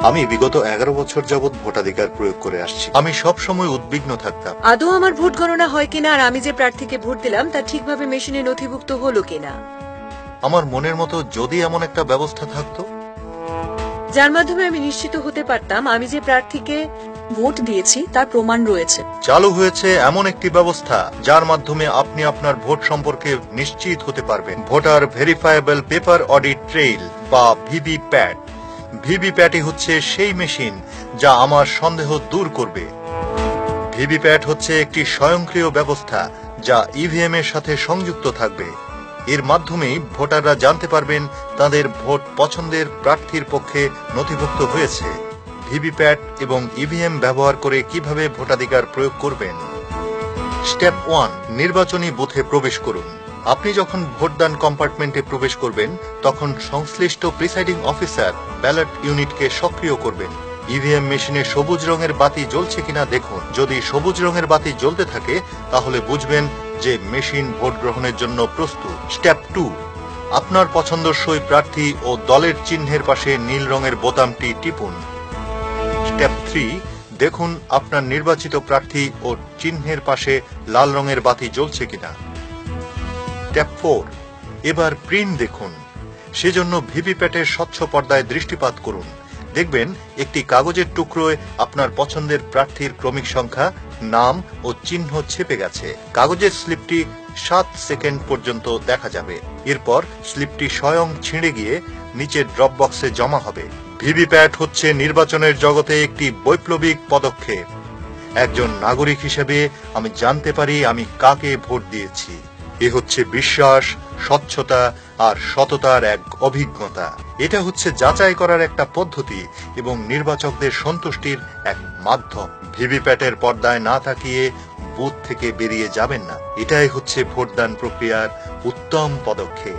আমি বিগত 11 বছর যাবৎ ভোটাধিকার প্রয়োগ করে আসছি। আমি সব সময় উদ্বিগ্ন থাকতাম আদৌ আমার ভোট গণনা হয় কিনা আর আমি যে প্রার্থীকে ভোট দিলাম তা ঠিকভাবে মেশিনে নথিভুক্ত হলো কিনা। আমার মনের মতো যদি এমন একটা ব্যবস্থা থাকতো যার মাধ্যমে আমি নিশ্চিত হতে পারতাম আমি যে প্রার্থীকে ভোট দিয়েছি তার প্রমাণ রয়েছে। চালু হয়েছে এমন একটি ব্যবস্থা যার মাধ্যমে আপনি আপনার ভোট সম্পর্কে নিশ্চিত হতে পারবেন। Voter verifiable paper audit trail বা ভিভিপ্যাট। ভিভিপ্যাটই হচ্ছে সেই মেশিন যা আমার সন্দেহ দূর করবে। ভিভিপ্যাট হচ্ছে একটি স্বয়ংক্রিয় ব্যবস্থা যা ইভিএম এর সাথে সংযুক্ত থাকবে। এর মাধ্যমেই ভোটাররা জানতে পারবেন তাদের ভোট পছন্দের প্রার্থীর পক্ষে নথিভুক্ত হয়েছে। ভিভিপ্যাট এবং ইভিএম ব্যবহার করে কিভাবে ভোটাধিকার প্রয়োগ করবেন। স্টেপ 1, নির্বাচনী বুথে প্রবেশ করুন। আপনি যখন ভোটদান কম্পার্টমেন্টে প্রবেশ করবেন তখন সংশ্লিষ্ট প্রিসাইডিং অফিসার ব্যালট ইউনিটকে সক্রিয় করবেন। ইভিএম মেশিনে সবুজ রঙের বাতি জ্বলছে কিনা দেখুন। যদি সবুজ রঙের বাতি জ্বলতে থাকে তাহলে বুঝবেন যে মেশিন ভোট গ্রহণের জন্য প্রস্তুত। স্টেপ 2, আপনার পছন্দসই প্রার্থী ও দলের চিহ্নের পাশে নীল রঙের বোতামটি টিপুন। স্টেপ 3, দেখুন আপনার নির্বাচিত প্রার্থী ও চিহ্নের পাশে লাল রঙের বাতি জ্বলছে কিনা। স্টেপ 4, এবার প্রিন্ট দেখুন। সেজন্য ভিভিপ্যাটের স্বচ্ছ পর্দায় দৃষ্টিপাত করুন। দেখবেন একটি কাগজের টুকরোয় আপনার পছন্দের প্রার্থীর ক্রমিক সংখ্যা, নাম ও চিহ্ন ছেপে গেছে। কাগজের স্লিপটি 7 সেকেন্ড পর্যন্ত দেখা যাবে। এরপর স্লিপটি স্বয়ং ছিঁড়ে গিয়ে নিচে ড্রপ বক্সে জমা হবে। ভিভিপ্যাট হচ্ছে নির্বাচনের জগতে একটি বৈপ্লবিক পদক্ষেপ। একজন নাগরিক হিসেবে আমি জানতে পারি আমি কাকে ভোট দিয়েছি। এ হচ্ছে বিশ্বাস, স্বচ্ছতা আর সততার এক অভিজ্ঞতা। এটা হচ্ছে যাচাই করার একটা পদ্ধতি এবং নির্বাচকদের সন্তুষ্টির এক মাধ্যম। ভিভিপ্যাটের পর্দায় না তাকিয়ে বুথ থেকে বেরিয়ে যাবেন না। এটাই হচ্ছে ভোটদান প্রক্রিয়ার উত্তম পদক্ষেপ।